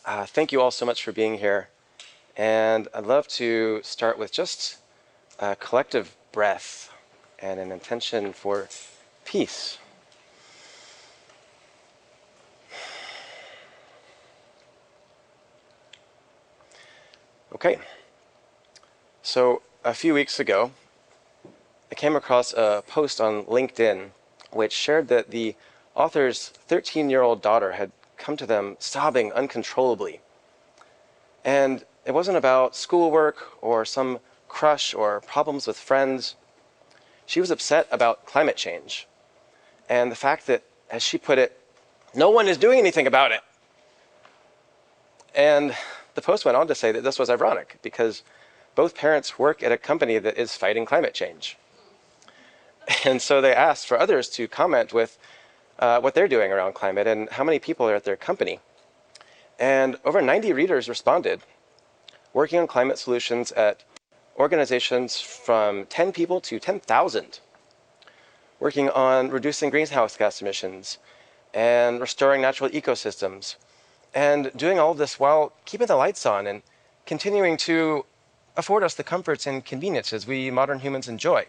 Thank you all so much for being here. And I'd love to start with just a collective breath and an intention for peace. Okay, so a few weeks ago, I came across a post on LinkedIn which shared that the author's 13-year-old daughter had come to them sobbing uncontrollably. And it wasn't about schoolwork or some crush or problems with friends. She was upset about climate change and the fact that, as she put it, no one is doing anything about it. And the post went on to say that this was ironic because both parents work at a company that is fighting climate change. And so they asked for others to comment with what they're doing around climate and how many people are at their company. And over 90 readers responded, working on climate solutions at organizations from 10 people to 10,000, working on reducing greenhouse gas emissions and restoring natural ecosystems, and doing all of this while keeping the lights on and continuing to afford us the comforts and conveniences we modern humans enjoy.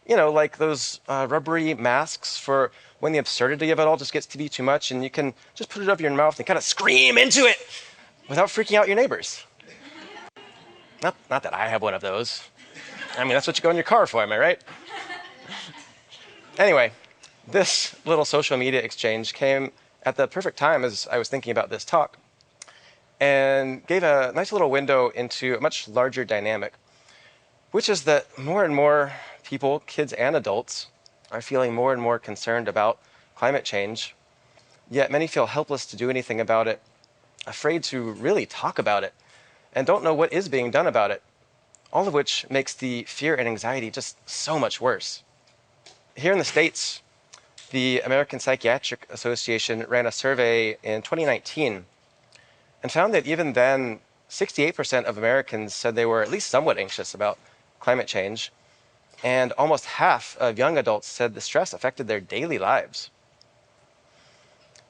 You know, like those rubbery masks for when the absurdity of it all just gets to be too much and you can just put it over your mouth and kind of scream into it without freaking out your neighbors. Not that I have one of those. I mean, that's what you go in your car for, am I right? Anyway, this little social media exchange came at the perfect time as I was thinking about this talk and gave a nice little window into a much larger dynamic, which is that more and more people, kids and adults, are feeling more and more concerned about climate change, yet many feel helpless to do anything about it, afraid to really talk about it, and don't know what is being done about it, all of which makes the fear and anxiety just so much worse. Here in the States, the American Psychiatric Association ran a survey in 2019 and found that even then, 68% of Americans said they were at least somewhat anxious about climate change, and almost half of young adults said the stress affected their daily lives.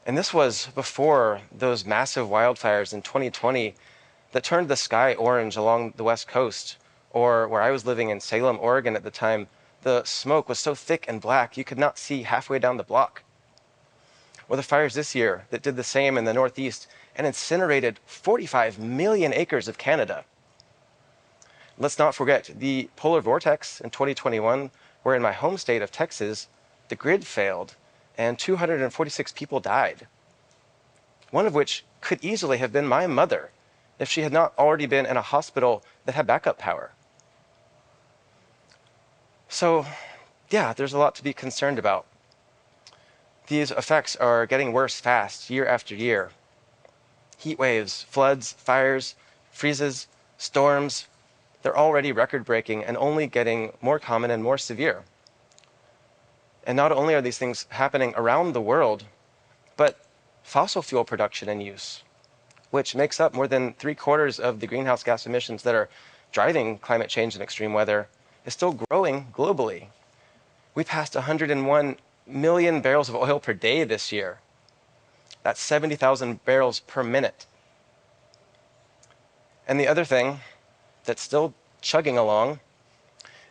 And this was before those massive wildfires in 2020 that turned the sky orange along the West Coast, or where I was living in Salem, Oregon at the time, the smoke was so thick and black you could not see halfway down the block. Or the fires this year that did the same in the Northeast and incinerated 45 million acres of Canada. Let's not forget the polar vortex in 2021, where in my home state of Texas, the grid failed and 246 people died, one of which could easily have been my mother if she had not already been in a hospital that had backup power. So, yeah, there's a lot to be concerned about. These effects are getting worse fast, year after year. Heat waves, floods, fires, freezes, storms, they're already record-breaking and only getting more common and more severe. And not only are these things happening around the world, but fossil fuel production and use, which makes up more than 3/4 of the greenhouse gas emissions that are driving climate change and extreme weather, is still growing globally. We passed 101 million barrels of oil per day this year. That's 70,000 barrels per minute. And the other thing that's still chugging along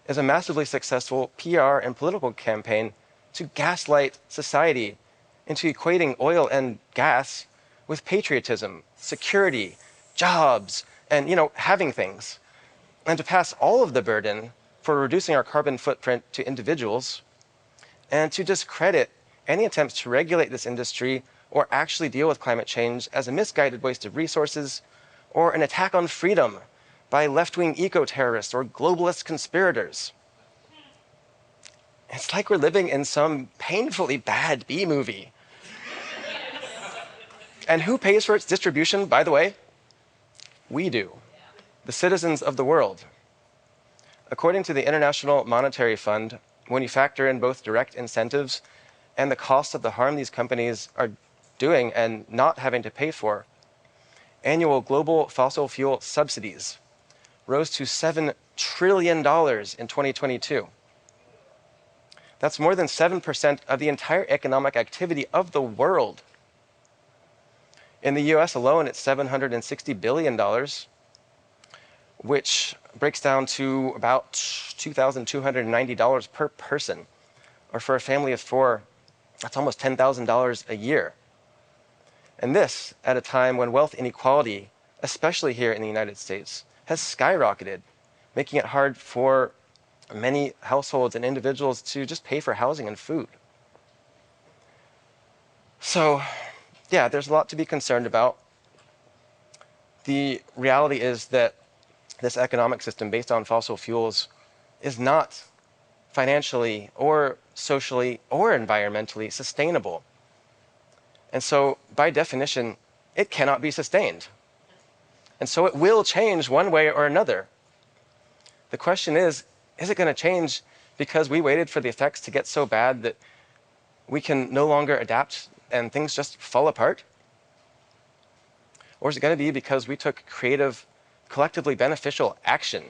is a massively successful PR and political campaign to gaslight society into equating oil and gas with patriotism, security, jobs, and, having things, and to pass all of the burden for reducing our carbon footprint to individuals, and to discredit any attempts to regulate this industry or actually deal with climate change as a misguided waste of resources or an attack on freedom by left-wing eco-terrorists or globalist conspirators. It's like we're living in some painfully bad B-movie. And who pays for its distribution, by the way? We do, the citizens of the world. According to the International Monetary Fund, when you factor in both direct incentives and the cost of the harm these companies are doing and not having to pay for, annual global fossil fuel subsidies rose to $7 trillion in 2022. That's more than 7% of the entire economic activity of the world. In the US alone, it's $760 billion, which breaks down to about $2,290 per person. Or for a family of four, that's almost $10,000 a year. And this at a time when wealth inequality, especially here in the United States, has skyrocketed, making it hard for many households and individuals to just pay for housing and food. So, yeah, there's a lot to be concerned about. The reality is that this economic system based on fossil fuels is not financially or socially or environmentally sustainable. And so, by definition, it cannot be sustained. And so it will change one way or another. The question is it going to change because we waited for the effects to get so bad that we can no longer adapt and things just fall apart? Or is it going to be because we took creative, collectively beneficial action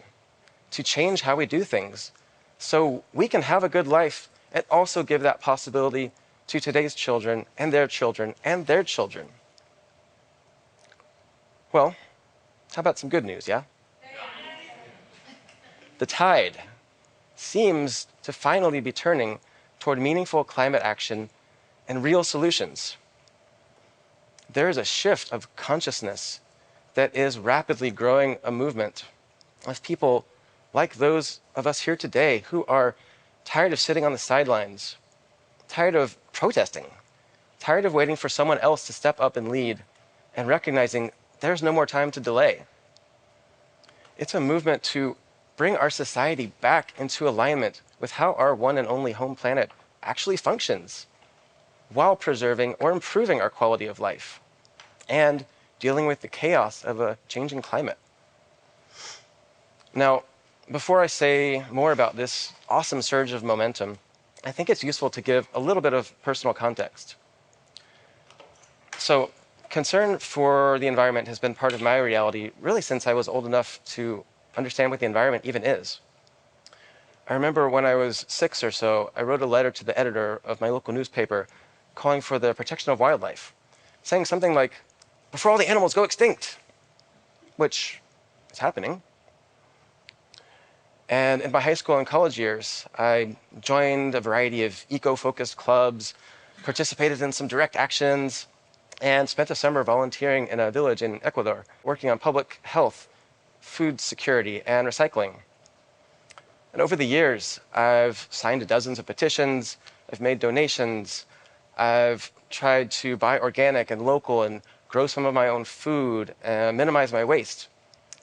to change how we do things so we can have a good life and also give that possibility to today's children and their children and their children? Well, how about some good news, yeah? The tide seems to finally be turning toward meaningful climate action and real solutions. There is a shift of consciousness that is rapidly growing a movement of people like those of us here today who are tired of sitting on the sidelines, tired of protesting, tired of waiting for someone else to step up and lead, and recognizing there's no more time to delay. It's a movement to bring our society back into alignment with how our one and only home planet actually functions, while preserving or improving our quality of life and dealing with the chaos of a changing climate. Now, before I say more about this awesome surge of momentum, I think it's useful to give a little bit of personal context. So, concern for the environment has been part of my reality really since I was old enough to understand what the environment even is. I remember when I was 6 or so, I wrote a letter to the editor of my local newspaper calling for the protection of wildlife, saying something like, "Before all the animals go extinct," which is happening. And in my high school and college years, I joined a variety of eco-focused clubs, participated in some direct actions, and spent a summer volunteering in a village in Ecuador, working on public health, food security, and recycling. And over the years, I've signed dozens of petitions, I've made donations, I've tried to buy organic and local and grow some of my own food, and minimize my waste,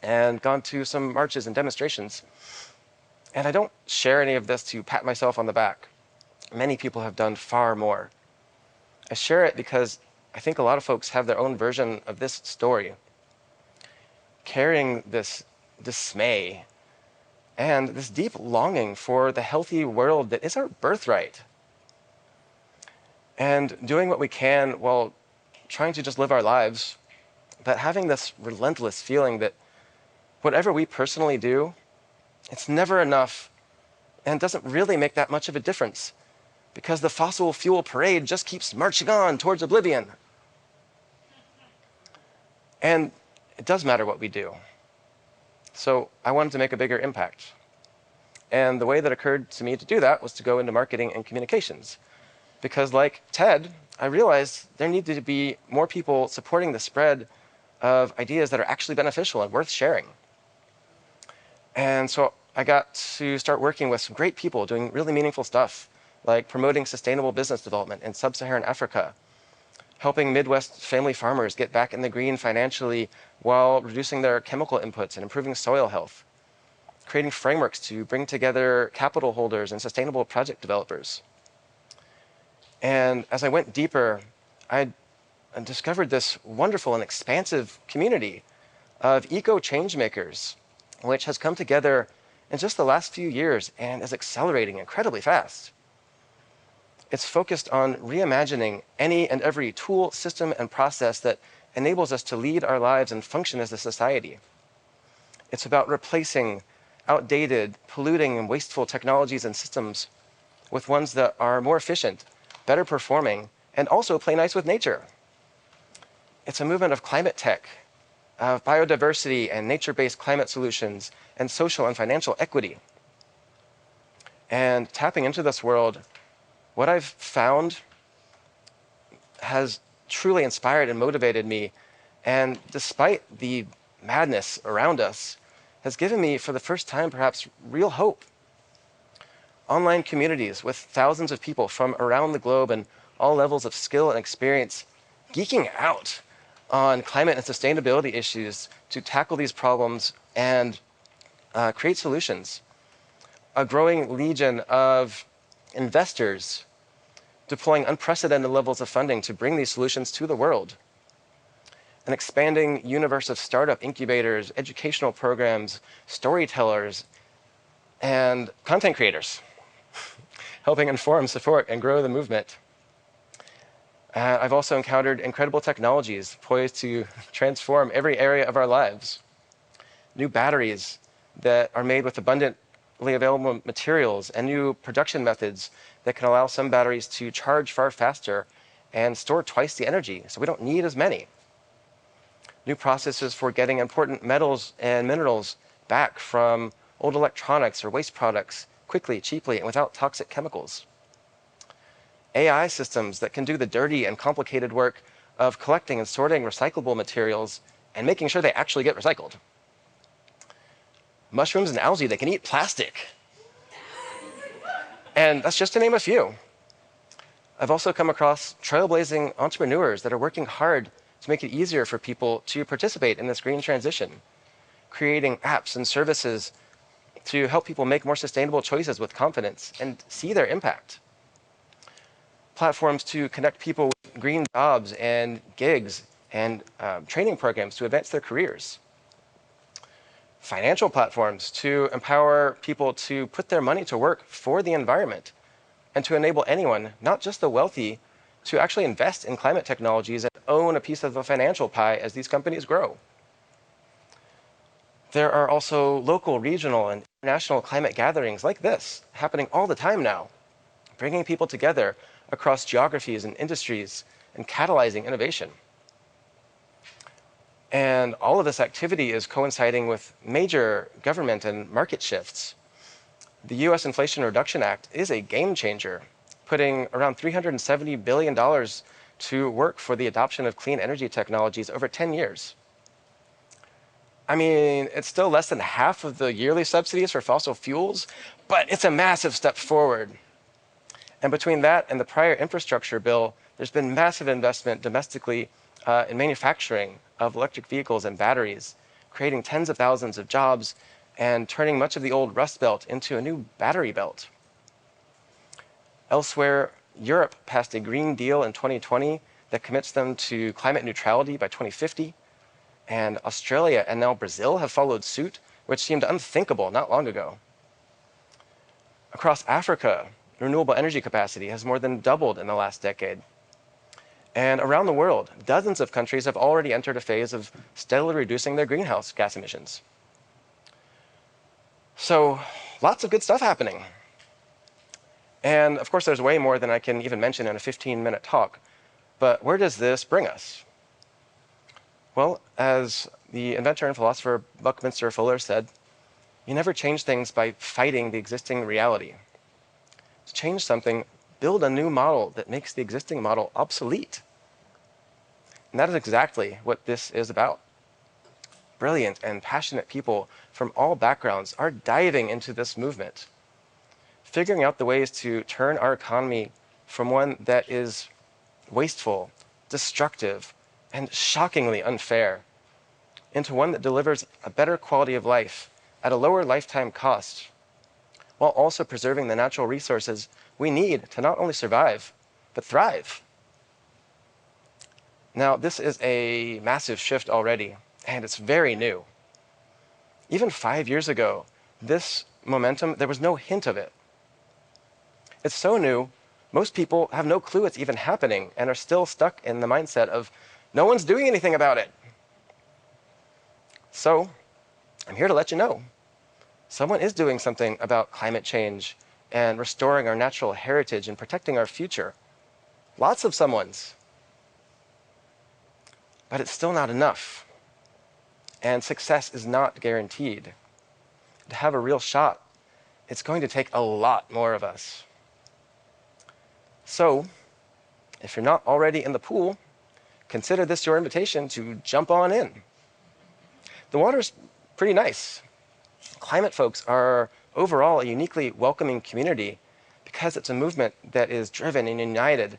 and gone to some marches and demonstrations. And I don't share any of this to pat myself on the back. Many people have done far more. I share it because I think a lot of folks have their own version of this story, carrying this dismay and this deep longing for the healthy world that is our birthright, and doing what we can while trying to just live our lives, but having this relentless feeling that whatever we personally do, it's never enough and doesn't really make that much of a difference because the fossil fuel parade just keeps marching on towards oblivion. And it does matter what we do. So I wanted to make a bigger impact. And the way that occurred to me to do that was to go into marketing and communications. Because like TED, I realized there needed to be more people supporting the spread of ideas that are actually beneficial and worth sharing. And so I got to start working with some great people doing really meaningful stuff, like promoting sustainable business development in sub-Saharan Africa, helping Midwest family farmers get back in the green financially while reducing their chemical inputs and improving soil health, creating frameworks to bring together capital holders and sustainable project developers. And as I went deeper, I discovered this wonderful and expansive community of eco-change makers, which has come together in just the last few years and is accelerating incredibly fast. It's focused on reimagining any and every tool, system, and process that enables us to lead our lives and function as a society. It's about replacing outdated, polluting, and wasteful technologies and systems with ones that are more efficient, better performing, and also play nice with nature. It's a movement of climate tech, of biodiversity and nature-based climate solutions, and social and financial equity. And tapping into this world, what I've found has truly inspired and motivated me, and despite the madness around us, has given me, for the first time perhaps, real hope. Online communities with thousands of people from around the globe and all levels of skill and experience geeking out on climate and sustainability issues to tackle these problems and create solutions. A growing legion of investors deploying unprecedented levels of funding to bring these solutions to the world. An expanding universe of startup incubators, educational programs, storytellers, and content creators helping inform, support, and grow the movement. I've also encountered incredible technologies poised to transform every area of our lives. New batteries that are made with abundantly available materials and new production methods that can allow some batteries to charge far faster and store twice the energy, so we don't need as many. New processes for getting important metals and minerals back from old electronics or waste products quickly, cheaply, and without toxic chemicals. AI systems that can do the dirty and complicated work of collecting and sorting recyclable materials and making sure they actually get recycled. Mushrooms and algae that can eat plastic. And that's just to name a few. I've also come across trailblazing entrepreneurs that are working hard to make it easier for people to participate in this green transition, creating apps and services to help people make more sustainable choices with confidence and see their impact. Platforms to connect people with green jobs and gigs and training programs to advance their careers. Financial platforms to empower people to put their money to work for the environment and to enable anyone, not just the wealthy, to actually invest in climate technologies and own a piece of the financial pie as these companies grow. There are also local, regional, and international climate gatherings like this happening all the time now, bringing people together across geographies and industries and catalyzing innovation. And all of this activity is coinciding with major government and market shifts. The US Inflation Reduction Act is a game changer, putting around $370 billion to work for the adoption of clean energy technologies over 10 years. I mean, it's still less than half of the yearly subsidies for fossil fuels, but it's a massive step forward. And between that and the prior infrastructure bill, there's been massive investment domestically in manufacturing of electric vehicles and batteries, creating tens of thousands of jobs and turning much of the old Rust Belt into a new battery belt. Elsewhere, Europe passed a Green Deal in 2020 that commits them to climate neutrality by 2050, and Australia and now Brazil have followed suit, which seemed unthinkable not long ago. Across Africa, renewable energy capacity has more than doubled in the last decade. And around the world, dozens of countries have already entered a phase of steadily reducing their greenhouse gas emissions. So, lots of good stuff happening. And of course, there's way more than I can even mention in a 15-minute talk. But where does this bring us? Well, as the inventor and philosopher Buckminster Fuller said, you never change things by fighting the existing reality. To change something, build a new model that makes the existing model obsolete. And that is exactly what this is about. Brilliant and passionate people from all backgrounds are diving into this movement, figuring out the ways to turn our economy from one that is wasteful, destructive, and shockingly unfair into one that delivers a better quality of life at a lower lifetime cost, while also preserving the natural resources we need to not only survive, but thrive. Now, this is a massive shift already, and it's very new. Even 5 years ago, this momentum, there was no hint of it. It's so new, most people have no clue it's even happening and are still stuck in the mindset of, no one's doing anything about it. So, I'm here to let you know. Someone is doing something about climate change and restoring our natural heritage and protecting our future. Lots of someones. but it's still not enough. And success is not guaranteed. To have a real shot, it's going to take a lot more of us. So, if you're not already in the pool, consider this your invitation to jump on in. The water's pretty nice. Climate folks are overall a uniquely welcoming community because it's a movement that is driven and united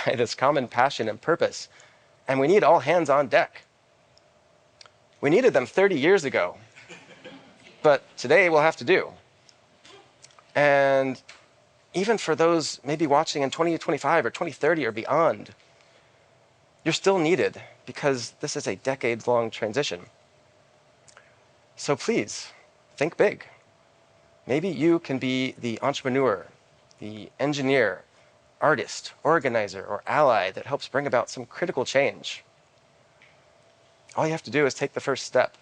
by this common passion and purpose. And we need all hands on deck. We needed them 30 years ago, but today we'll have to do. And even for those maybe watching in 2025 or 2030 or beyond, you're still needed because this is a decades-long transition. So please, think big. Maybe you can be the entrepreneur, the engineer, artist, organizer, or ally that helps bring about some critical change. All you have to do is take the first step.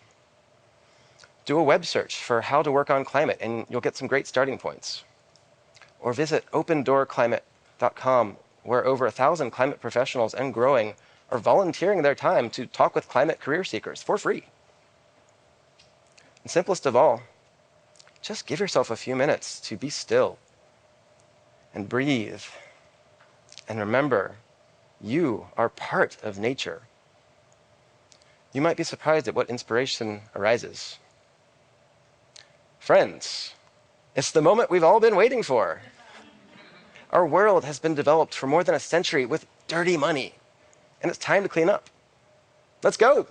Do a web search for how to work on climate, and you'll get some great starting points. Or visit opendoorclimate.com, where over 1,000 climate professionals and growing are volunteering their time to talk with climate career seekers for free. And simplest of all, just give yourself a few minutes to be still and breathe. And remember, you are part of nature. You might be surprised at what inspiration arises. Friends, it's the moment we've all been waiting for. Our world has been developed for more than a century with dirty money, and it's time to clean up. Let's go.